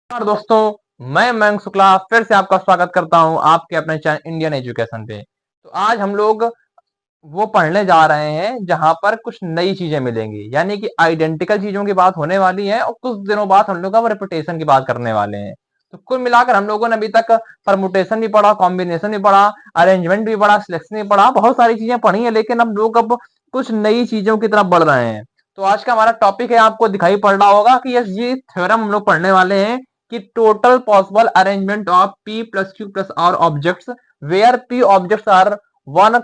नमस्कार दोस्तों, मैं मयंक शुक्ला फिर से आपका स्वागत करता हूं आपके अपने चैनल इंडियन एजुकेशन पे। तो आज हम लोग वो पढ़ने जा रहे हैं जहां पर कुछ नई चीजें मिलेंगी, यानी कि आइडेंटिकल चीजों की बात होने वाली है और कुछ दिनों बाद हम लोग अब रेपुटेशन की बात करने वाले हैं। तो कुल मिलाकर हम लोगों ने अभी तक परमुटेशन भी पढ़ा, कॉम्बिनेशन भी पढ़ा, अरेंजमेंट भी पढ़ा, सिलेक्शन भी पढ़ा, बहुत सारी चीजें पढ़ी है, लेकिन हम लोग अब कुछ नई चीजों की तरफ बढ़ रहे हैं। तो आज का हमारा टॉपिक है, आपको दिखाई पड़ रहा होगा कि ये थ्योरम हम लोग पढ़ने वाले हैं कि total possible arrangement of p plus q plus r objects where p objects one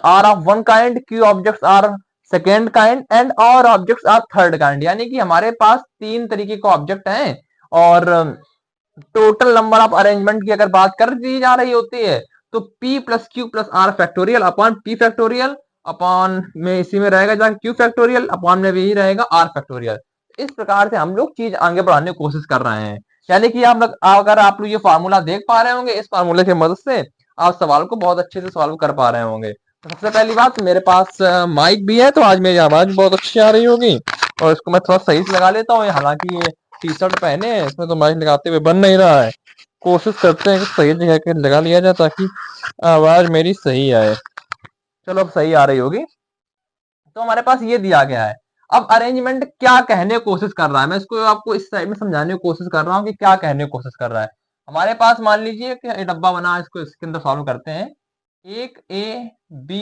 are of one kind, q objects are second kind and और ऑब्जेक्ट्स आर थर्ड काइंड। यानी कि हमारे पास तीन तरीके के ऑब्जेक्ट हैं और टोटल नंबर ऑफ अरेंजमेंट की अगर बात कर दी जा रही होती है तो p plus q plus r factorial upon p factorial upon में इसी में रहेगा जहाँ q फैक्टोरियल अपॉन में भी रहेगा r फैक्टोरियल। इस प्रकार से हम लोग चीज आगे बढ़ाने की कोशिश कर रहे हैं। यानी कि आप अगर आप लोग ये फार्मूला देख पा रहे होंगे, इस फार्मूले की मदद से आप सवाल को बहुत अच्छे से सॉल्व कर पा रहे होंगे। तो सबसे पहली बात, मेरे पास माइक भी है तो आज मेरी आवाज बहुत अच्छी आ रही होगी और इसको मैं थोड़ा सही से लगा लेता हूँ। हालांकि ये टी शर्ट पहने हैं, इसमें तो माइक लगाते हुए बन नहीं रहा है। कोशिश करते हैं कि सही जगह के लगा लिया जाए ताकि आवाज मेरी सही आए। चलो अब सही आ रही होगी। तो हमारे पास ये दिया गया है। अब अरेंजमेंट क्या कहने की कोशिश कर रहा है, मैं इसको आपको इस साइड में समझाने की कोशिश कर रहा हूँ कि क्या कहने की कोशिश कर रहा है। हमारे पास मान लीजिए कि ये डब्बा बना है, इसको इसके अंदर सॉल्व करते हैं। एक ए बी,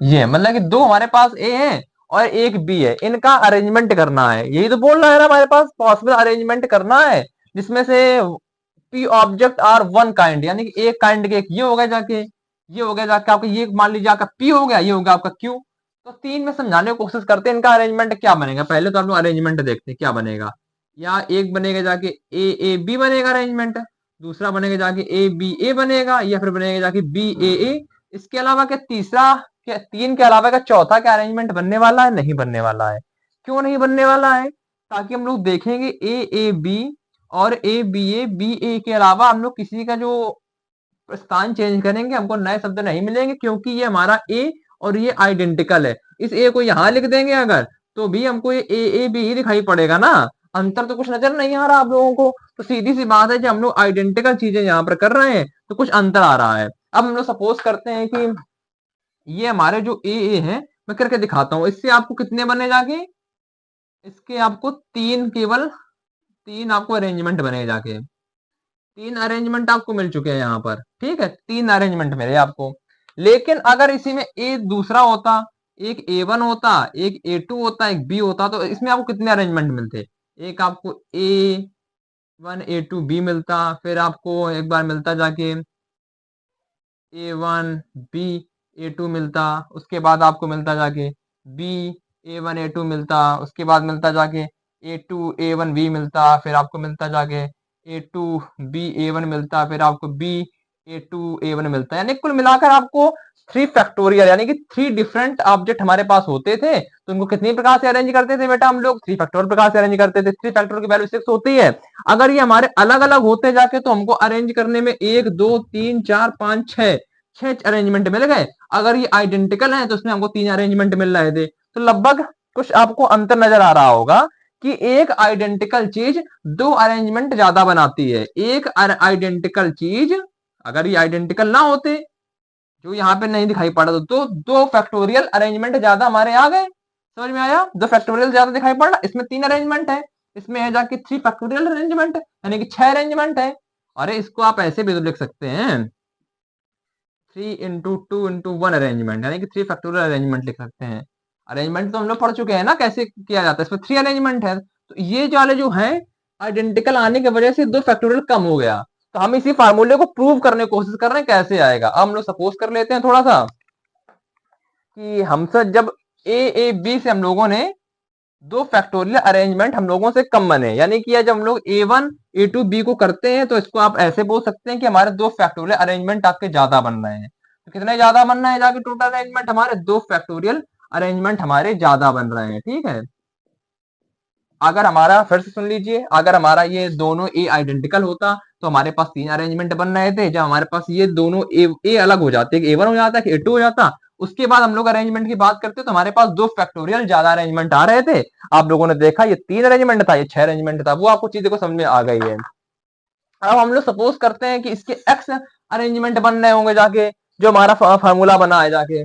ये मतलब कि दो हमारे पास ए है और एक बी है, इनका अरेंजमेंट करना है। यही तो बोल रहा है ना, हमारे पास पॉसिबल अरेंजमेंट करना है जिसमें से p object are one kind, यानी कि एक काइंड के, एक ये हो गया जाके, ये हो गया जाके आपका, ये मान लीजिए आपका पी हो गया, ये हो गया आपका क्यू। तो तीन में समझाने की कोशिश करते हैं इनका अरेंजमेंट क्या बनेगा। पहले तो आप लोग अरेंजमेंट देखते हैं क्या बनेगा। या एक बनेगा जाके ए बी बनेगा अरेंजमेंट, दूसरा बनेगा जाके ए बी ए बनेगा, या फिर बनेगा जाके बी ए। इसके अलावा क्या तीसरा, क्या तीन के अलावा का चौथा क्या अरेंजमेंट बनने वाला है? नहीं बनने वाला है। क्यों नहीं बनने वाला है? ताकि हम लोग देखेंगे ए बी और ए बी ए के अलावा हम लोग किसी का जो स्थान चेंज करेंगे हमको नए शब्द नहीं मिलेंगे, क्योंकि ये हमारा ए और ये आइडेंटिकल है। इस ए को यहां लिख देंगे अगर, तो भी हमको ये ए बी ही दिखाई पड़ेगा ना। अंतर तो कुछ नजर नहीं आ रहा आप लोगों को। तो सीधी सी बात है, जब हम लोग आइडेंटिकल चीजें यहाँ पर कर रहे हैं तो कुछ अंतर आ रहा है। अब हम लोग सपोज करते हैं कि ये हमारे जो ए है, मैं करके दिखाता हूं। इससे आपको कितने बने जाके, इसके आपको तीन, केवल तीन आपको अरेंजमेंट बने जाके। तीन अरेंजमेंट आपको मिल चुके हैं यहाँ पर, ठीक है, तीन अरेंजमेंट मिले आपको। लेकिन अगर इसी में ए दूसरा होता, एक ए वन होता, एक ए टू होता, एक बी होता, तो इसमें आपको कितने अरेंजमेंट मिलते? एक आपको A one A two B मिलता, फिर आपको एक बार मिलता जाके A one B A two मिलता, उसके बाद आपको मिलता जाके B A one A two मिलता, उसके बाद मिलता जाके A two A one B मिलता, फिर आपको मिलता जाके A two B A one मिलता, फिर आपको B A two A one मिलता। यानी कुल मिलाकर आपको थ्री फैक्टोरियल, यानी कि थ्री डिफरेंट ऑब्जेक्ट हमारे पास होते थे। तो उनको कितनी प्रकार से अरेंज करते थे बेटा? हम लोग थ्री फैक्टोरियल प्रकार से अरेंज करते थे। थ्री फैक्टोरियल की वैल्यू 6 होती है। अगर ये हमारे अलग अलग होते जाके तो हमको अरेंज करने में एक दो तीन चार पांच छह, छह अरेंजमेंट मिल गए। अगर ये आइडेंटिकल है तो उसमें हमको तीन अरेंजमेंट मिल रहे थे। तो लगभग कुछ आपको अंतर नजर आ रहा होगा कि एक आइडेंटिकल चीज दो अरेंजमेंट ज्यादा बनाती है। एक आइडेंटिकल चीज, अगर ये आइडेंटिकल ना होते, जो यहाँ पे नहीं दिखाई पड़ा, तो दो फैक्टोरियल अरेंजमेंट ज्यादा हमारे आ गए। समझ में आया? दो फैक्टोरियल ज्यादा दिखाई पड़ रहा, इसमें तीन अरेंजमेंट है, इसमें है जाके थ्री फैक्टोरियल अरेंजमेंट, यानी कि छह अरेंजमेंट है। अरे इसको आप ऐसे भी तो लिख सकते हैं, three into two into one arrangement, यानी कि थ्री फैक्टोरियल अरेंजमेंट लिख सकते हैं। अरेंजमेंट तो हम लोग पढ़ चुके हैं ना कैसे किया जाता है, इसमें थ्री अरेंजमेंट है। तो ये वाले जो है आइडेंटिकल आने की वजह से दो फैक्टोरियल कम हो गया। तो हम इसी फार्मूले को प्रूव करने की कोशिश कर रहे हैं कैसे आएगा। अब हम लोग सपोज कर लेते हैं थोड़ा सा कि हमसे जब ए बी से हम लोगों ने दो फैक्टोरियल अरेंजमेंट हम लोगों से कम बने, यानी कि जब हम लोग ए वन ए टू बी को करते हैं तो इसको आप ऐसे बोल सकते हैं कि हमारे दो फैक्टोरियल अरेंजमेंट आपके ज्यादा बन रहे हैं। तो कितने ज्यादा बन रहे हैं जाके टोटल अरेंजमेंट? हमारे दो फैक्टोरियल अरेंजमेंट हमारे ज्यादा बन रहे हैं, ठीक है। अगर हमारा, फिर से सुन लीजिए, अगर हमारा ये दोनों ए आइडेंटिकल होता तो हमारे पास तीन अरेंजमेंट बन रहे थे। जब हमारे पास ये दोनों ए अलग हो जाते, ए वन हो जाता, ए टू हो जाता, उसके बाद हम लोग अरेंजमेंट की बात करते हैं तो हमारे पास 2 फैक्टोरियल ज्यादा अरेंजमेंट आ रहे थे। आप लोगों ने देखा ये 3 अरेंजमेंट था, ये 6 अरेंजमेंट था, वो आपको चीजें को समझ में आ गई है। अब हम लोग सपोज करते हैं कि इसके एक्स अरेंजमेंट बन रहे होंगे जाके, जो हमारा फार्मूला बना है जाके।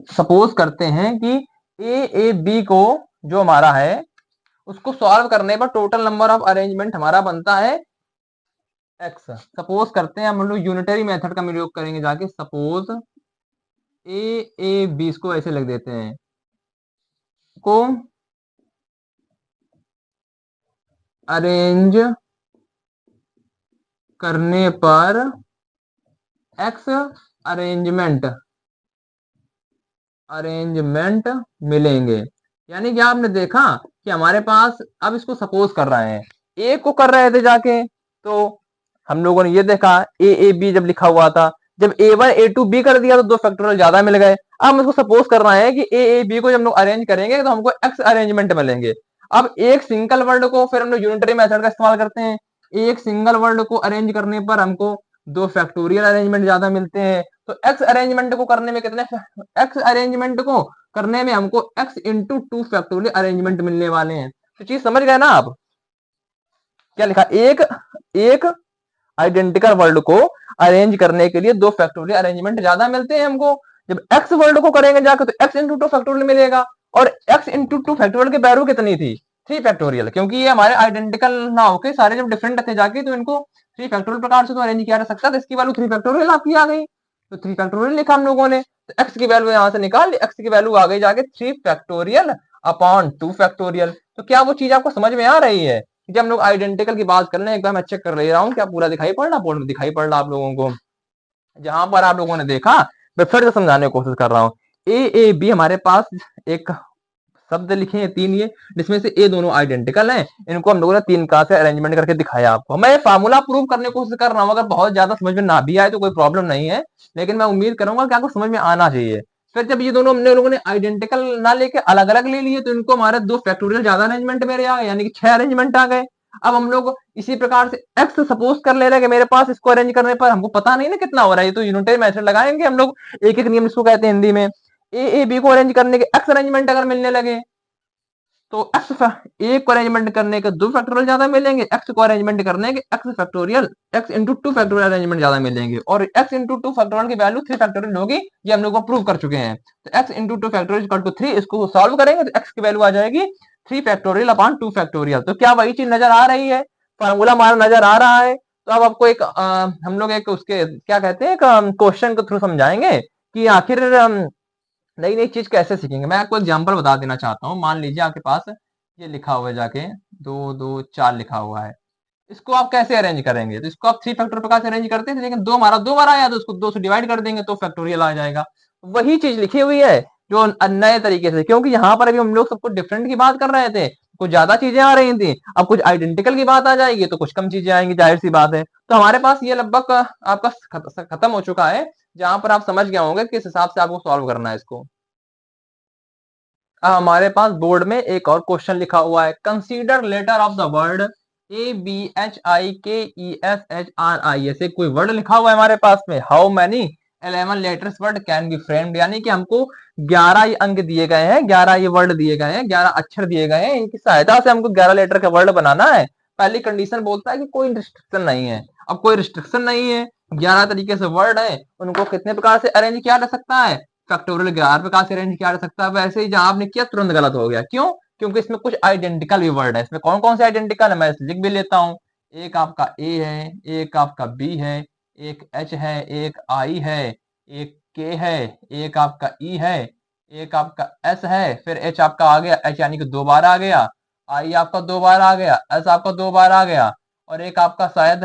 सपोज करते हैं कि ए बी को जो हमारा है उसको सॉल्व करने पर टोटल नंबर ऑफ अरेंजमेंट हमारा बनता है एक्स। सपोज करते हैं हम लोग यूनिटरी मेथड का प्रयोग करेंगे जाके। सपोज ए बी, इसको ऐसे लिख देते हैं को अरेंज करने पर एक्स अरेंजमेंट मिलेंगे। यानी कि आपने देखा कि हमारे पास, अब इसको सपोज कर रहे हैं, ए को कर रहे थे जाके, तो हम लोगों ने ये देखा ए बी जब लिखा हुआ था, जब A1 A2 B कर दिया तो 2 फैक्टोरियल ज्यादा मिल गए। अब हम इसको सपोज कर रहे हैं कि ए बी को जब हम लोग अरेंज करेंगे तो हमको एक्स अरेंजमेंट मिलेंगे। अब एक सिंगल वर्ड को फिर हम लोग यूनिटरी मेथड का इस्तेमाल करते हैं। एक सिंगल वर्ड को अरेंज करने पर हमको 2 फैक्टोरियल अरेंजमेंट ज्यादा मिलते हैं। तो एक्स अरेंजमेंट को करने में कितने, एक्स अरेंजमेंट को करने में हमको एक्स इंटू 2 फैक्टोरियल अरेंजमेंट मिलने वाले हैं। तो चीज समझ गए ना आप? क्या लिखा, एक आइडेंटिकल वर्ड को अरेंज करने के लिए 2 फैक्टोरियल अरेंजमेंट ज्यादा मिलते हैं हमको। जब एक्स वर्ड को करेंगे जाकर तो एक्स इंटू 2 फैक्टोरियल मिलेगा, और एक्स इंटू 2 फैक्टोरियल की वैल्यू कितनी थी, 3 फैक्टोरियल, क्योंकि ये हमारे आइडेंटिकल ना होके सारे जब डिफरेंट थे जाके तो इनको 3 फैक्टोरियल प्रकार से तो अरेंज किया जा सकता था। इसकी वैल्यू 3 फैक्टोरियल आपकी आ गई, तो 3 फैक्टोरियल लिखा हम लोगों ने। तो एक्स की वैल्यू यहां से निकाल ली, एक्स की वैल्यू आ गई जाके 3 फैक्टोरियल अपॉन 2 फैक्टोरियल। तो क्या वो चीज आपको समझ में आ रही है? जब हम लोग आइडेंटिकल की बात कर रहे हैं, एक बार मैं चेक कर ले रहा हूँ क्या पूरा दिखाई पड़ रहा, बोर्ड में दिखाई पड़ रहा आप लोगों को? जहां पर आप लोगों ने देखा, मैं फिर से समझाने की कोशिश कर रहा हूँ। ए बी हमारे पास एक शब्द लिखे हैं 3 ये, जिसमें से ए दोनों आइडेंटिकल हैं। इनको हम लोगों ने 3 का से अरेंजमेंट करके दिखाया आपको। मैं फार्मूला प्रूव करने की कोशिश कर रहा हूँ, अगर बहुत ज्यादा समझ में ना भी आए तो कोई प्रॉब्लम नहीं है, लेकिन मैं उम्मीद करूंगा कि आपको समझ में आना चाहिए। फिर जब ये दोनों हमने लोगों ने आइडेंटिकल ना लेके अलग अलग ले लिए तो इनको हमारे 2 फैक्टोरियल ज्यादा अरेंजमेंट मेरे आ गए, यानी कि 6 अरेंजमेंट आ गए। अब हम लोग इसी प्रकार से एक्स सपोज कर ले रहे हैं कि मेरे पास, इसको अरेंज करने पर हमको पता नहीं ना कितना हो रहा है, ये तो यूनिटरी मेथड लगाएंगे हम लोग, एक एक नियम इसको कहते हैं हिंदी में। ए बी को अरेंज करने के एक्स अरेंजमेंट अगर मिलने लगे तो एक्स एक को अरेंजमेंट करने के 2 फैक्टोरियल ज्यादा मिलेंगे, एक्स को अरेंजमेंट करने के x factorial x into 2 factorial arrangement ज्यादा मिलेंगे, और एक्स इंटू 2 फैक्टोरियल की वैल्यू 3 फैक्टोरियल होगी, ये हम लोग को प्रूव कर चुके हैं। तो x into 2 factorial equal to 3, इसको सॉल्व करेंगे तो एक्स की वैल्यू आ जाएगी 3 फैक्टोरियल अपॉन 2 फैक्टोरियल। तो क्या वही चीज नजर आ रही है, फार्मूला हमारा नजर आ रहा है? तो अब आपको एक हम लोग एक उसके क्या कहते हैं, एक क्वेश्चन के थ्रू समझाएंगे कि आखिर नई नई चीज कैसे सीखेंगे। मैं आपको एग्जांपल बता देना चाहता हूँ। मान लीजिए आपके पास ये लिखा हुआ है जाके 2 2 4 लिखा हुआ है, इसको आप कैसे अरेंज करेंगे? तो इसको आप 3 फैक्टोरियल प्रकार से अरेंज करते थे, लेकिन 2 हमारा 2 बार आया तो उसको 2 से डिवाइड कर देंगे तो फैक्टोरियल आ जाएगा। वही चीज लिखी हुई है जो नए तरीके से, क्योंकि यहाँ पर अभी हम लोग सबको डिफरेंट की बात कर रहे थे, कुछ ज्यादा चीजें आ रही थी, अब कुछ आइडेंटिकल की बात आ जाएगी तो कुछ कम चीजें आएंगी, जाहिर सी बात है। तो हमारे पास ये लगभग आपका खत्म हो चुका है, जहां पर आप समझ गए होंगे किस हिसाब से आपको सॉल्व करना है इसको। हमारे पास बोर्ड में एक और क्वेश्चन लिखा हुआ है, consider letter of the word ABHIKESHRI, ऐसे कोई वर्ड लिखा हुआ है हमारे पास में। How many 11 letters word can be framed, यानी कि हमको 11 अंक दिए गए हैं, 11 ये वर्ड दिए गए हैं, 11 अक्षर दिए गए हैं, इनकी सहायता से हमको 11 लेटर का वर्ड बनाना है। पहली कंडीशन बोलता है कि कोई रिस्ट्रिक्शन नहीं है। अब कोई रिस्ट्रिक्शन नहीं है, 11 तरीके से वर्ड है, उनको कितने प्रकार से अरेंज किया जा सकता है, फैक्टोरियल 11 प्रकार से अरेंज किया जा सकता है। वैसे ही जहां आपने किया तुरंत गलत हो गया, क्यों? क्योंकि इसमें कुछ आइडेंटिकल भी वर्ड है। इसमें कौन कौन से आइडेंटिकल है मैं लिख भी लेता हूँ। एक आपका ए है, एक आपका बी है, एक एच है, एक आई है, एक के है, एक आपका ई है, एक आपका एस है, फिर एच आपका आ गया, एच यानी कि 2 बार आ गया, आई आपका 2 बार आ गया, एस आपका 2 बार आ गया, और एक आपका शायद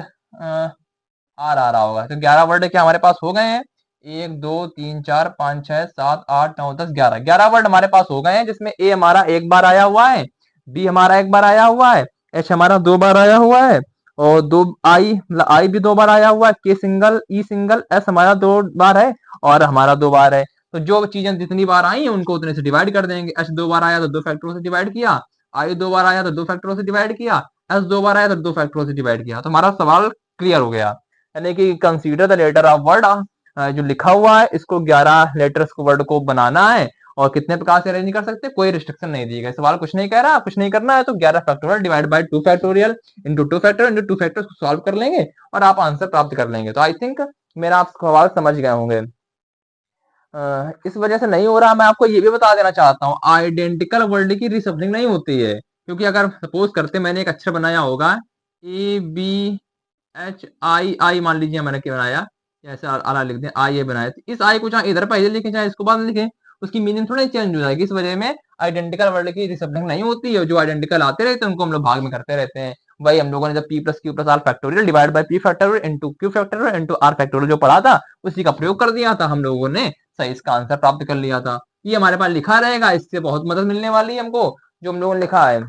आर आ रहा होगा। तो 11 वर्ड क्या हमारे पास हो गए हैं? 1 2 3 4 5 6 7 8 9 10 11, 11 वर्ड हमारे पास हो गए हैं, जिसमें ए हमारा 1 बार आया हुआ है, बी हमारा 1 बार आया हुआ है, एच हमारा 2 बार आया हुआ है, और 2 आई भी 2 बार आया हुआ है, के सिंगल, ई सिंगल, एस हमारा 2 बार है, और हमारा 2 बार है। तो जो चीजें जितनी बार आई हैं उनको उतने से डिवाइड कर देंगे। एच 2 बार आया तो 2 फैक्टरों से डिवाइड किया, आई 2 बार आया तो 2 फैक्टरों से डिवाइड किया, एस 2 बार आया तो 2 फैक्टरों से डिवाइड किया। तो हमारा सवाल क्लियर हो गया। यानी कि consider the letter of word, जो लिखा हुआ है इसको 11 लेटर्स को वर्ड को बनाना है, और कितने प्रकार से अरेंज कर सकते हैं, कोई रिस्ट्रिक्शन नहीं दी गई। सवाल कुछ नहीं कह रहा, कुछ नहीं करना है, तो 11 factorial divide bye 2 factorial into 2 factorial into 2 factorial solve कर लेंगे और आप आंसर प्राप्त कर लेंगे। तो आई थिंक मेरा आप सवाल समझ गए होंगे। इस वजह से नहीं हो रहा, मैं आपको ये भी बता देना चाहता हूँ, आइडेंटिकल वर्ड की रीशफलिंग नहीं होती है, क्योंकि अगर सपोज करते मैंने एक अक्षर बनाया होगा ABHII, मान लीजिए मैंने क्या बनाया, ऐसे आला लिख दें, आई ए बनाया, तो इस आई को चाहे इधर पहले लिखें चाहे इसको बाद में लिखें, उसकी मीनिंग थोड़ा चेंज हो जाएगी। इस वजह में आइडेंटिकल वर्ड की रीशफलिंग नहीं होती है, जो आइडेंटिकल आते रहते हैं उनको हम लोग भाग में करते रहते हैं। वही हम लोगों ने जब P plus q plus r factorial divide by P factorial into q factorial into r factorial जो पढ़ा था, उसी का प्रयोग कर दिया था हम लोगों ने, सही इसका आंसर प्राप्त कर लिया था। ये हमारे पास लिखा रहेगा, इससे बहुत मदद मिलने वाली है हमको, जो हम लोगों ने लिखा है।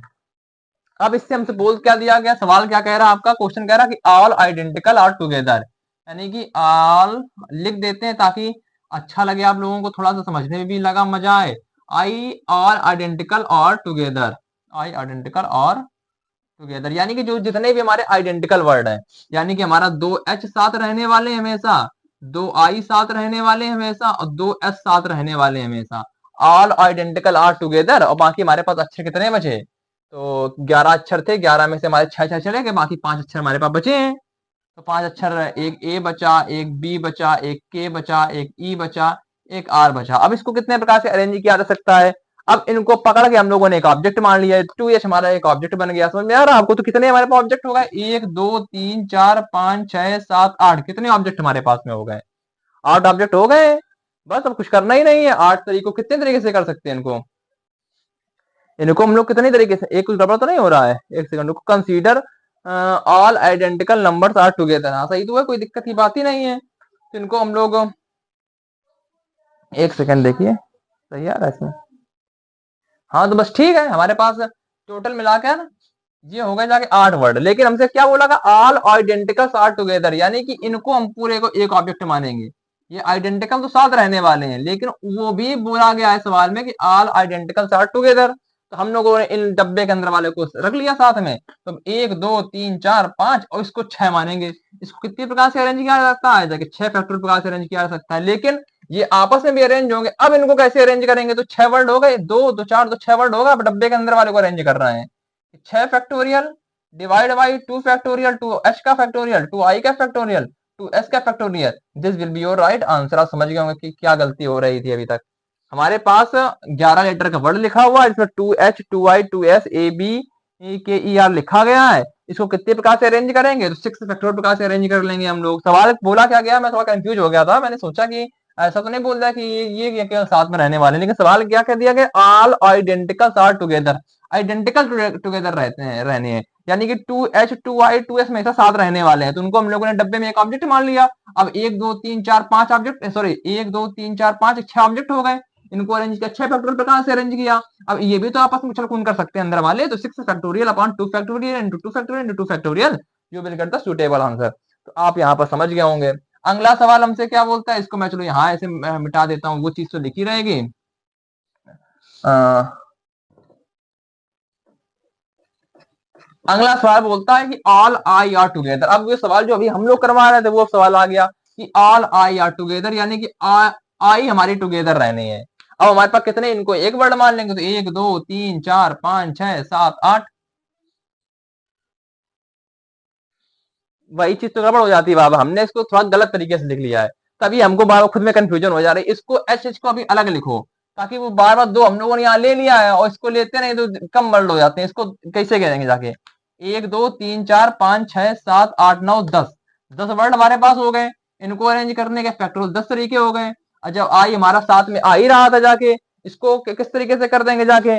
अब इससे हमसे बोल क्या दिया गया, सवाल क्या कह रहा है आपका, क्वेश्चन कह रहा है कि ऑल आइडेंटिकल आर टुगेदर, यानी कि ऑल लिख देते हैं ताकि अच्छा लगे आप लोगों को, थोड़ा सा समझने में भी लगा मजा आए। आई ऑल आइडेंटिकल और टुगेदर, आई आइडेंटिकल और टुगेदर, यानी कि जो जितने भी हमारे आइडेंटिकल वर्ड है, यानी कि हमारा 2H साथ रहने वाले हमेशा, 2I साथ रहने वाले हमेशा, और 2S साथ रहने वाले हमेशा, ऑल आइडेंटिकल आर टुगेदर। और बाकी हमारे पास अक्षर कितने बचे, तो 11 अक्षर थे, 11 में से हमारे 6 चले गए, बाकी 5 अक्षर हमारे पास बचे हैं। तो 5 अक्षर, एक ए बचा, एक बी बचा, एक के बचा, एक ई बचा, एक आर बचा। अब इसको कितने प्रकार से अरेंज किया जा सकता है, अब इनको पकड़ के हम लोगों ने एक ऑब्जेक्ट मान लिया है, 2H हमारा एक ऑब्जेक्ट बन गया। समझ में आ रहा है आपको, तो कितने हमारे पास ऑब्जेक्ट हो गए, 1 2 3 4 5 6 7 8, कितने ऑब्जेक्ट हमारे पास में हो गए, 8 ऑब्जेक्ट हो गए। बस अब कुछ करना ही नहीं है, 8 तरीकों कितने तरीके से कर सकते हैं इनको, इनको हम लोग कितने तरीके से, एक कुछ गड़बड़ तो नहीं हो रहा है, एक सेकंड रुको, consider all identical numbers are together, हाँ सही तो है, कोई दिक्कत की बात ही नहीं है। तो इनको हम लोग, एक सेकंड देखिए, सही आ रहा है इसमें, हाँ तो बस ठीक है, हमारे पास टोटल मिला के ना ये हो गए जाके 8 वर्ड, लेकिन हमसे क्या बोला था, ऑल आइडेंटिकल्स आर टुगेदर, यानी कि इनको हम पूरे को एक ऑब्जेक्ट मानेंगे। ये आइडेंटिकल तो साथ रहने वाले हैं, लेकिन वो भी बोला गया है सवाल में कि ऑल आइडेंटिकल्स आर टुगेदर, तो हम लोगों ने इन डब्बे के अंदर वाले को रख लिया साथ में। तो 1 2 3 4 5 और इसको 6 मानेंगे। इसको कितने प्रकार से अरेंज किया जा सकता है, जाके 6 फैक्टोरियल प्रकार से अरेंज किया जा सकता है, लेकिन ये आपस में भी अरेंज होंगे। अब इनको कैसे अरेंज करेंगे, तो 6 वर्ड हो गए, 2 2 4 तो 6 वर्ड होगा, अब डब्बे के अंदर वाले को अरेंज कर रहे हैं। 6 factorial divide by 2 factorial, 2H का फैक्टोरियल, 2I का फैक्टोरियल, 2S का factorial, this will be your right answer. आप समझ गए होंगे कि क्या गलती हो रही थी अभी तक। हमारे पास 11 लेटर का वर्ड लिखा हुआ है, इसमें 2H 2I 2S ABKER लिखा गया है। इसको कितने प्रकार से अरेंज करेंगे, तो 6 फैक्टोरियल प्रकार से अरेंज कर लेंगे हम लोग। सवाल बोला क्या गया, मैं थोड़ा कंफ्यूज हो गया था, मैंने सोचा कि ऐसा तो नहीं बोल रहा कि ये केवल साथ में रहने वाले, लेकिन सवाल क्या कह दिया गया, all identicals are together, identical together रहते हैं, रहने हैं, यानी कि 2H 2I 2S में साथ रहने वाले हैं, तो उनको हम लोगों ने डब्बे में एक ऑब्जेक्ट मान लिया। अब 1 2 3 4 5 ऑब्जेक्ट, सॉरी 1 2 3 4 5 6 ऑब्जेक्ट हो गए, इनको अरेंज किया, 6 फैक्टोरियल प्रकार से अरेंज किया। अब ये भी तो आपस में उछल कूद कर सकते हैं अंदर वाले, तो 6 factorial upon 2 factorial into 2 factorial into 2 factorial, you will get the suitable answer. तो आप यहाँ पर समझ गए होंगे। अगला सवाल हमसे क्या बोलता है, इसको मैं चलो यहाँ ऐसे मिटा देता हूँ, वो चीज तो लिखी रहेगी। अगला सवाल बोलता है कि ऑल आई आर टुगेदर। अब ये सवाल जो अभी हम लोग करवा रहे थे वो सवाल आ गया कि ऑल आई आर टुगेदर, यानी कि आई हमारी टुगेदर रहने हैं। अब हमारे पास कितने, इनको एक वर्ड मान लेंगे, तो 1 2 3 4 5 6 7 8, वही चीज तो गड़बड़ हो जाती है बाबा, हमने इसको थोड़ा गलत तरीके से लिख लिया है, तभी हमको बार बार खुद में कंफ्यूजन हो जा रही है। इसको एच को अभी अलग लिखो, ताकि वो बार बार, दो हम लोगों ने यहाँ ले लिया है और इसको लेते नहीं तो कम वर्ड हो जाते हैं, इसको कैसे करेंगे जाके, 1 2 3 4 5 6 7 8 9 10, 10 वर्ड हमारे पास हो गए। इनको अरेंज करने के फैक्टोरियल 10 तरीके हो गए। और जब आई हमारा साथ में आ ही रहा था, जाके इसको किस तरीके से कर देंगे, जाके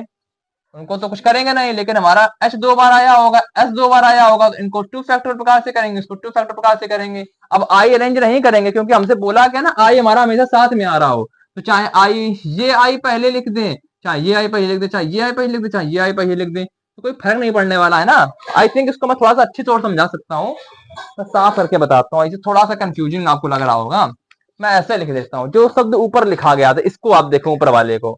उनको तो कुछ करेंगे नहीं, लेकिन हमारा H 2 बार आया होगा, S 2 बार आया होगा, तो इनको 2 फैक्टोरियल प्रकार से करेंगे, इसको 2 फैक्टोरियल प्रकार से करेंगे। अब I अरेंज नहीं करेंगे, क्योंकि हमसे बोला क्या ना, I हमारा हमेशा साथ में आ रहा हो, तो चाहे I ये I पहले लिख दें, चाहे ये I पहले लिख दें, चाहे ये I पहले लिख दें, चाहे ये I पहले लिख दें, तो कोई फर्क नहीं पड़ने वाला है ना। आई थिंक इसको मैं थोड़ा सा अच्छी तौर समझा सकता हूँ, मैं साफ करके बताता हूँ, इसे थोड़ा सा कंफ्यूजिंग आपको लग रहा होगा। मैं ऐसे लिख देता हूँ, जो शब्द ऊपर लिखा गया था इसको आप देखो, ऊपर वाले को,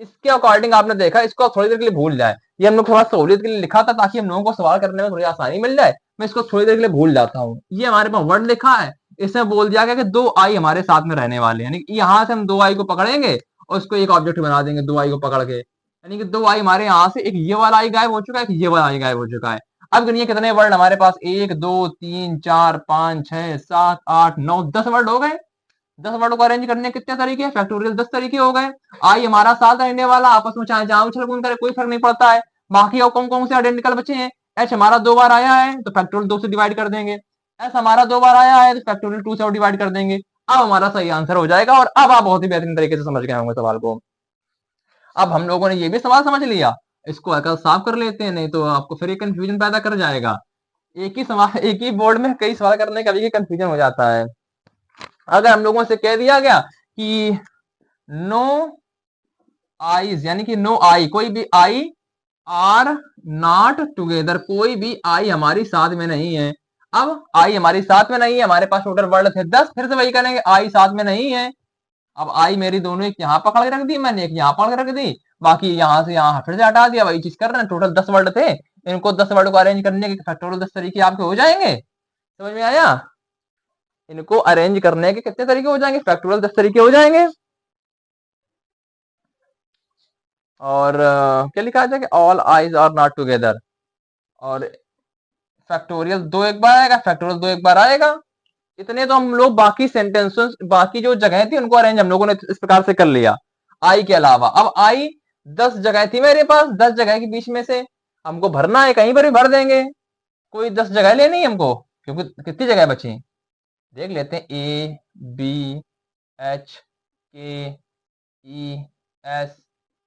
इसके अकॉर्डिंग आपने देखा, इसको थोड़ी देर के लिए भूल जाए, ये हम लोग थोड़ा सहूलियत के लिए लिखा था, ताकि हम लोगों को सवाल करने में थोड़ी आसानी मिल जाए। मैं इसको थोड़ी देर के लिए भूल जाता हूँ। ये हमारे पास वर्ड लिखा है, इसमें बोल दिया गया कि दो आई हमारे साथ में रहने वाले हैं, यानी कि यहाँ से हम दो आई को पकड़ेंगे और उसको एक ऑब्जेक्ट बना देंगे दो आई को पकड़ के, यानी कि दो आई हमारे यहाँ से, एक ये वाला आई गायब हो चुका है, एक ये वाला आई गायब हो चुका है। अब गिनिए कितने वर्ड हमारे पास, 1 2 3 4 5 6 7 8 9 10 वर्ड हो गए। 10 वर्डों को अरेंज करने के कितने तरीके, फैक्टोरियल 10 तरीके हो गए। आई हमारा साथ रहने वाला, आपस में चाहे जहां उछल कूद करे कोई फर्क नहीं पड़ता है। बाकी और कौन कौन से आइडेंटिकल बचे हैं, एच हमारा 2 बार आया है तो फैक्टोरियल 2 से डिवाइड कर देंगे, एस हमारा 2 बार आया है तो फैक्टोरियल 2 से डिवाइड कर देंगे। अब हमारा सही आंसर हो जाएगा और अब आप बहुत ही बेहतरीन तरीके से समझ गए होंगे सवाल को। अब हम लोगों ने ये भी सवाल समझ लिया, इसको अकल साफ कर लेते हैं, नहीं तो आपको फिर ये कंफ्यूजन पैदा कर जाएगा। एक ही सवाल, एक ही बोर्ड में कई सवाल करने का भी कंफ्यूजन हो जाता है। अगर हम लोगों से कह दिया गया कि नो आईज, यानी कि नो आई, कोई भी आई आर नॉट टुगेदर, कोई भी आई हमारी साथ में नहीं है। अब आई हमारी साथ में नहीं है, हमारे पास टोटल वर्ड थे 10, फिर से वही करेंगे, आई साथ में नहीं है। अब आई मेरी दोनों एक यहाँ पकड़ के रख दी मैंने, एक यहाँ पकड़ के रख दी, बाकी यहां से यहाँ फिर से हटा दिया, वही चीज कर रहे हैं। टोटल 10 वर्ड थे, इनको 10 वर्ड को अरेंज करने के फैक्टोरियल 10 तरीके आपके हो जाएंगे। समझ में आया? इनको अरेंज करने के कितने तरीके हो जाएंगे, फैक्टोरियल 10 तरीके हो जाएंगे। और क्या लिखा जाएगा, all I's are not together, और फैक्टोरियल 2 एक बार आएगा, फैक्टोरियल 2 एक बार आएगा। इतने तो हम लोग बाकी सेंटेंसेस, बाकी जो जगह थी उनको अरेंज हम लोगों ने इस प्रकार से कर लिया आई के अलावा। अब आई 10 जगह थी मेरे पास, 10 जगह के बीच में से हमको भरना है, कहीं पर भी भर देंगे, कोई 10 जगह लेनी है हमको, क्योंकि कितनी जगह बची देख लेते हैं, ए बी एच के E S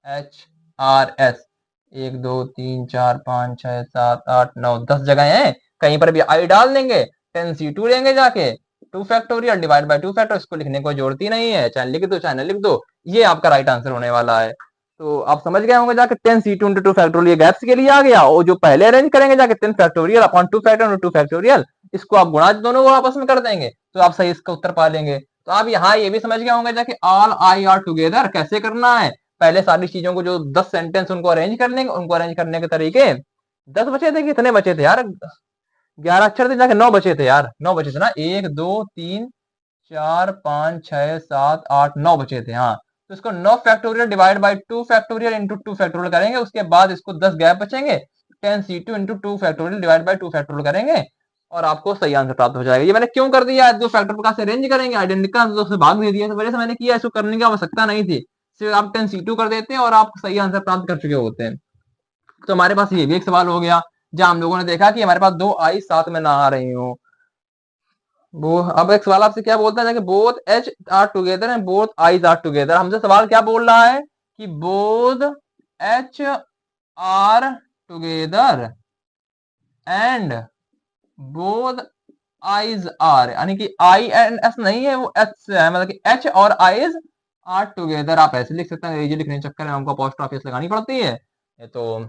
H R S, 1 2 3 4 5 6 7 8 9 10 जगह हैं, कहीं पर भी आई डाल देंगे, 10c2 लेंगे जाके, 2 फैक्टोरियल डिवाइड बाय 2 फैक्टोरियल, इसको लिखने को जरूरत ही नहीं है, चाहे लिख दो चाहे लिख दो, ये आपका राइट आंसर होने वाला है। तो आप समझ गए होंगे जाके 10c2 इंटू 2 फैक्टोरियल, ये गैप्स के लिए आ गया, और जो पहले अरेंज करेंगे जाके 10 फैक्टोरियल अपॉन 2 फैक्टोरियल 2 फैक्टोरियल, इसको आप गुणा दोनों को आपस में कर देंगे तो आप सही इसका उत्तर पा लेंगे। तो आप यहाँ ये भी समझ गए होंगे जाके ऑल आई आर टुगेदर कैसे करना है। पहले सारी चीजों को, जो 10 सेंटेंस उनको अरेंज कर लेंगे, उनको अरेंज करने के तरीके। 10 बचे थे, कितने बचे थे यार, 11 अक्षर थे जाके 9 बचे थे यार, 9 बचे थे ना, 1 2 3 4 5 6 7 8 9 बचे थे। हाँ, तो इसको 9 factorial divide bye 2 factorial into 2 factorial करेंगे, उसके बाद इसको 10 गैप बचेंगे, 10c2 into 2 factorial divide bye 2 factorial करेंगे और आपको सही आंसर प्राप्त हो जाएगा। ये मैंने क्यों कर दिया, दो फैक्टर प्रकार से अरेंज करेंगे, आइडेंटिकल तो भाग दे दिया, इस वजह से मैंने किया, इसको करने की आवश्यकता नहीं थी, सिर्फ आप 10c2 कर देते हैं और आप सही आंसर प्राप्त कर चुके होते हैं। तो हमारे पास ये भी एक सवाल हो गया, जहां हम लोगों ने देखा कि हमारे पास दो आई साथ में ना आ रही हो। वो अब एक सवाल आपसे क्या बोलता है कि both H are together and both I's are together, हमसे सवाल क्या बोल रहा है कि both H are together and both I's are, यानी कि आई एंड एस नहीं है, वो एच से है, मतलब कि एच और आईज आर टुगेदर। आप ऐसे लिख सकते हैं, लिखने के चक्कर में हमको पोस्ट ऑफिस लगानी पड़ती है। तो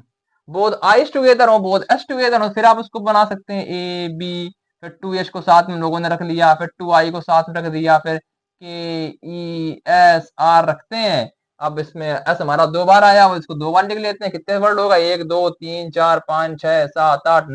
बोथ आईज टुगेदर हो बोथ एच टुगेदर हो, फिर आप उसको बना सकते हैं ए बी, फिर 2h को साथ में लोगों ने रख लिया, फिर 2i को साथ में रख दिया, फिर के ई एस आर रखते हैं। अब इसमें एस हमारा 2 बार आया, वो इसको 2 बार लिख लेते हैं, कितने वर्ड होगा, 1 2 3 4 5 6 7 8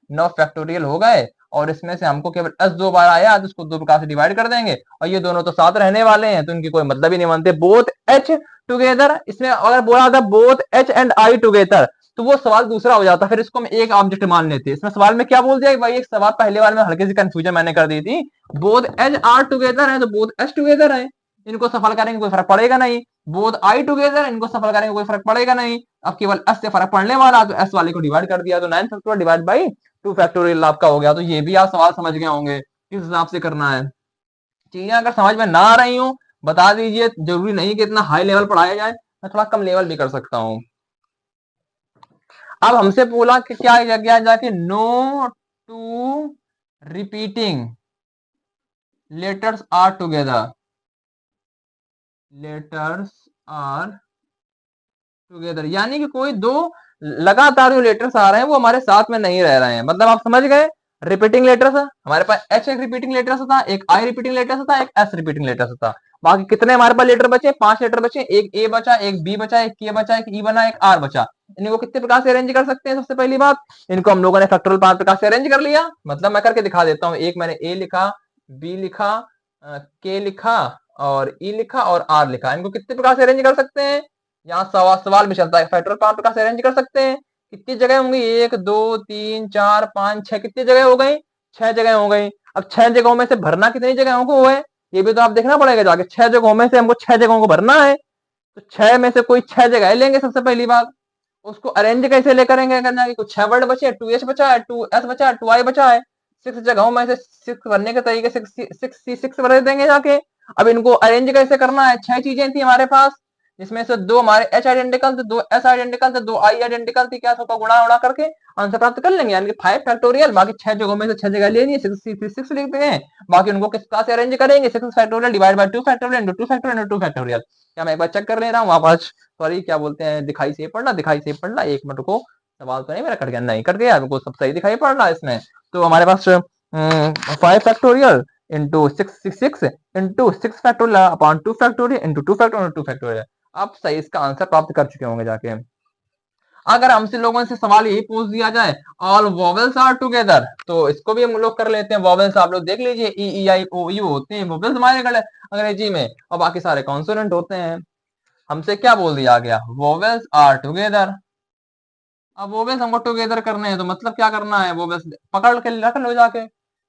9 फैक्टोरियल हो गए। और इसमें से हमको केवल एस 2 बार आया तो उसको 2 प्रकार से डिवाइड कर देंगे, और ये दोनों तो साथ रहने वाले हैं तो इनकी कोई मतलब ही नहीं बनते। बोथ एच टुगेदर, इसमें अगर बोला था both H and I together तो वो सवाल दूसरा हो जाता, फिर इसको हम एक ऑब्जेक्ट मान लेते। इसमें सवाल में क्या बोल दिया भाई, एक सवाल पहले वाले में हल्के से कंफ्यूजन मैंने कर दी थी, बोथ एच आर टुगेदर है तो बोथ एच टुगेदर है, इनको सफल करेंगे कोई फर्क पड़ेगा नहीं, बोथ आई टुगेदर इनको सफल करेंगे कोई फर्क पड़ेगा नहीं। अब केवल एस से फर्क पड़ने वाला, तो एस वाले को डिवाइड कर दिया तो 9 फैक्टोरियल डिवाइड बाई 2 फैक्टोरियल आपका हो गया। तो ये भी आप सवाल समझ गए होंगे किस हिसाब से करना है। चीजें अगर समझ में ना आ रही हो बता दीजिए, जरूरी नहीं कि इतना हाई लेवल पढ़ाया जाए, मैं थोड़ा कम लेवल भी कर सकता हूँ। अब हमसे बोला कि क्या गया जाके, no two repeating letters are together, letters are together, यानी कि कोई दो लगातार जो लेटर्स आ रहे हैं वो हमारे साथ में नहीं रह रहे हैं। मतलब आप समझ गए, रिपीटिंग लेटर्स हमारे पास एच एक रिपीटिंग लेटर्स था, एक आई रिपीटिंग लेटर्स था, एक एस रिपीटिंग लेटर्स था। बाकी कितने हमारे पास लेटर बचे, 5 लेटर बचे, एक ए बचा, एक बी बचा, एक के बचा, एक ई बना, एक आर बचा। इनको कितने प्रकार से अरेंज कर सकते हैं? सबसे पहली बात, इनको हम लोगों ने फैक्टोरियल 5 प्रकार से अरेंज कर लिया। मतलब मैं करके दिखा देता हूँ। एक मैंने ए लिखा, बी लिखा, के लिखा और ई लिखा और आर लिखा। इनको कितने प्रकार से अरेंज कर सकते हैं? यहाँ सवाल भी चलता है, फैक्टोरियल 5 प्रकार से अरेंज कर सकते हैं। कितनी जगह होंगी? 1 2 3 4 5 6, कितनी जगह हो गई? 6 जगह हो गई। अब 6 जगहों में से भरना कितनी जगहों को है, ये भी तो आप देखना पड़ेगा जाके। 6 जगहों में से हमको 6 जगहों को भरना है, तो 6 में से कोई 6 जगह लेंगे सबसे पहली बात। उसको अरेंज कैसे ले करेंगे? करना है कि कुछ 6 वर्ड बचे, 2h बचा है, 2s बचा है, 2i बचा है। 6 जगहों में से 6 भरने के तरीके से 6 भर देंगे जाके। अब इनको अरेंज कैसे करना है? 6 चीजें थी हमारे पास, जिसमें से 2 हमारे h आइडेंटिकल थे, 2 s आइडेंटिकल थे, 2 i आइडेंटिकल थी। क्या सबका गुणा उड़ा करके आंसर प्राप्त कर लेंगे, यानी कि 5 फैक्टोरियल। बाकी 6 जगहों में से 6 जगह लेनी है, 6 लिखते हैं। बाकी उनको किस प्रकार से अरेंज करेंगे? 6 factorial divide bye 2 factorial into 2 factorial into 2 factorial. क्या मैं एक बार चेक कर ले रहा हूँ? आप आज सॉरी क्या बोलते हैं, दिखाई से पढ़ना, दिखाई से पढ़ना। एक मिनट को, सवाल तो नहीं मेरा कट गया? नहीं कट गया, हमको सब सही दिखाई पड़ रहा है इसमें। तो हमारे पास 5 factorial into 6 into 6 factorial upon 2 factorial into 2 factorial 2 factorial. आप सही इसका आंसर प्राप्त कर चुके होंगे जाके। अगर हमसे लोगों से सवाल यही पूछ दिया जाए ऑल वोवेल्स आर टुगेदर, तो इसको भी हम लोग कर लेते हैं। वोवेल्स आप लोग देख लीजिए, ई ई आई ओ यू होते हैं वोवेल्स हमारे अंग्रेजी में, और बाकी सारे कॉन्सोनेंट होते हैं। हमसे क्या बोल दिया गया? Vowels are together. अब वोवेल्स हमको टुगेदर करने हैं, तो मतलब क्या करना है? वोवेल्स पकड़ के रख लो जाके।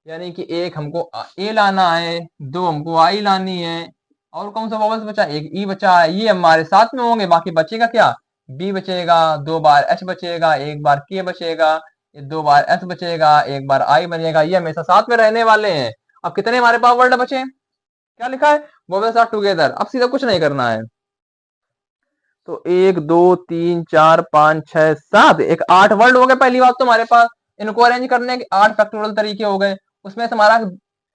यानी कि एक हमको ए लाना है, 2 हमको आई लानी है, और कौन सा वोवेल्स बचा? एक ई बचा है। ये हमारे साथ में होंगे, बाकी बचेगा क्या? बी बचेगा, 2 बार एच बचेगा, 1 बार के बचेगा, 2 बार एस बचेगा, 1 बार आई बनेगा। ये हमेशा साथ में रहने वाले हैं। अब कितने हमारे पास वर्ड बचे? क्या लिखा है? Vowels are together. अब सीधा कुछ नहीं करना है, तो 1 2 3 4 5 6 7, एक 8 वर्ड हो गए पहली बात तो हमारे पास। इनको अरेंज करने के 8 फैक्टोरियल तरीके हो गए। उसमें से हमारा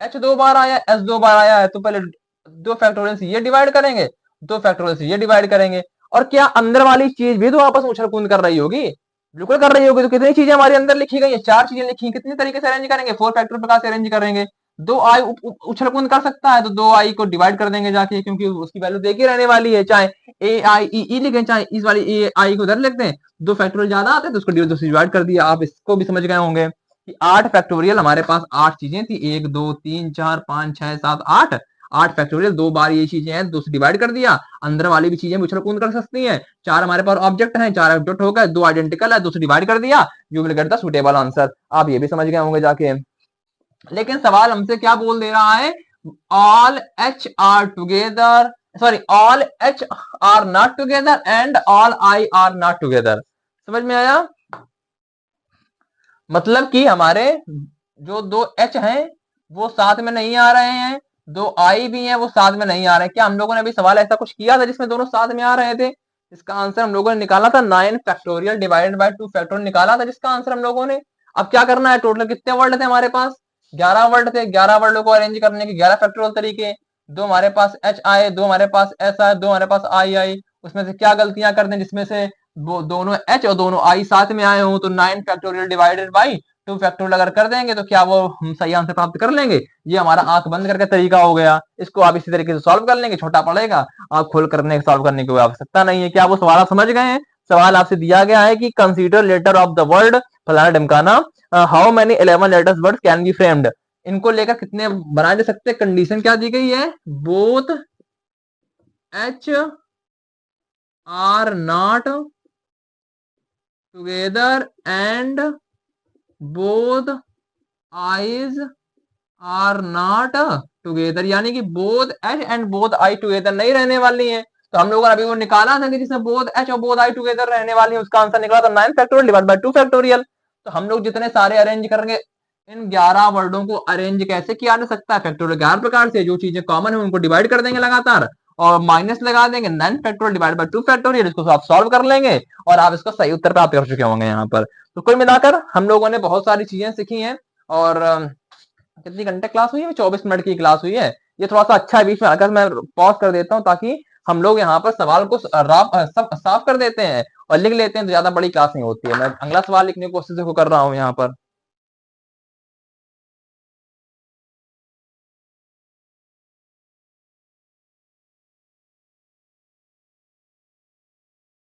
h 2 बार आया, s 2 बार आया है, तो पहले 2 फैक्टोरियल से ये डिवाइड करेंगे, 2 फैक्टोरियल से ये डिवाइड करेंगे। और क्या अंदर वाली चीज भी तो आपस में उछल कूद कर रही होगी? बिल्कुल कर रही होगी। तो कितनी चीजें हमारे अंदर लिखी गई है? 4 चीजें लिखी। कितने तरीके से अरेंज करेंगे? 4 फैक्टोरियल प्रकार से अरेंज करेंगे। 2 आई उछल कूद कर सकता है, तो 2 आई को डिवाइड कर देंगे जाके, क्योंकि उसकी वैल्यू देखी रहने वाली है। चाहे ए आई ई लिखें, चाहे इस वाली ए आई को उधर लिख दें, 2 फैक्टोरियल ज्यादा आते हैं तो उसको डिवाइड कर दिया। आप इसको भी समझ गए होंगे कि 8 फैक्टोरियल हमारे पास 8 चीजें थी। 1 2 3 4 5 6 7 8, 8 फैक्टोरियल 2 बार ये चीजें हैं, 2 से डिवाइड कर दिया। अंदर वाली भी चीजें उछल कूद कर सकती हैं। 4 हमारे पास ऑब्जेक्ट हैं, 4 ऑब्जेक्ट हो गए, 2 आइडेंटिकल है, 2 से डिवाइड कर दिया। You will get the suitable answer. आप ये भी समझ गए होंगे जाके। लेकिन सवाल हमसे क्या बोल दे रहा है? All H are together, sorry all H are not together and all I R not together. समझ में आया? मतलब कि हमारे जो 2 एच हैं वो साथ में नहीं आ रहे हैं, 2 आई भी हैं वो साथ में नहीं आ रहे हैं। क्या हम लोगों ने अभी सवाल ऐसा कुछ किया था जिसमें दोनों साथ में आ रहे थे? इसका आंसर हम लोगों ने निकाला था 9 फैक्टोरियल डिवाइडेड बाय 2 फैक्टोरियल निकाला था, जिसका आंसर हम लोगों ने। अब क्या करना है? टोटल कितने वर्ड थे हमारे पास? 11 वर्ड थे। 11 वर्डों को अरेंज करने के 11 फैक्टोरियल तरीके। 2 हमारे पास एच आए, 2 हमारे पास एस आए, 2 हमारे पास आई आई। उसमें से क्या गलतियां कर दें जिसमें से वो दोनों एच और दोनों आई साथ में आए हों? तो 9 फैक्टोरियल डिवाइडेड बाई 2 फैक्टोरियल अगर कर देंगे तो क्या वो हम सही आंसर प्राप्त कर लेंगे? ये हमारा आंख बंद करके तरीका हो गया। इसको आप इसी तरीके से सॉल्व कर लेंगे, छोटा पड़ेगा। आप खोल करने सॉल्व करने की आवश्यकता नहीं है। क्या वो सवाल आप समझ गए हैं? सवाल आपसे दिया गया है कि consider letter of the word फलाना ढमकाना, how many 11 letters word can be framed. इनको लेकर कितने बनाए जा सकते हैं? कंडीशन क्या दी गई है? Both H are not together and both I's are not together, यानी कि both H and both I together नहीं रहने वाली हैं। तो हम लोगों ने अभी वो निकाला था कि जिसमें बोथ एच और बोथ आई टुगेदर रहने वाली है, उसका आंसर निकला था 9 फैक्टोरियल डिवाइड बाय 2 फैक्टोरियल। तो हम लोग जितने सारे अरेंज करेंगे, इन 11 वर्डों को अरेंज कैसे किया जा सकता है? फैक्टोरियल 11 प्रकार से। जो चीजें कॉमन है उनको डिवाइड कर देंगे लगातार, और माइनस लगा देंगे 9 फैक्टोरियल डिवाइड बाय 2 फैक्टोरियल। इसको आप सॉल्व कर लेंगे और आप इसका सही उत्तर प्राप्त कर चुके होंगे यहाँ पर। तो कुल मिलाकर हम लोगों ने बहुत सारी चीजें सीखी हैं। और कितनी घंटे क्लास हुई है? 24 मिनट की क्लास हुई है। ये थोड़ा सा अच्छा है, बीच में आकर मैं पॉज कर देता हूँ ताकि हम लोग यहाँ पर सवाल को साफ कर देते हैं और लिख लेते हैं, तो ज्यादा बड़ी क्लास नहीं होती है। मैं अगला सवाल लिखने की कोशिश कर रहा हूँ यहाँ पर।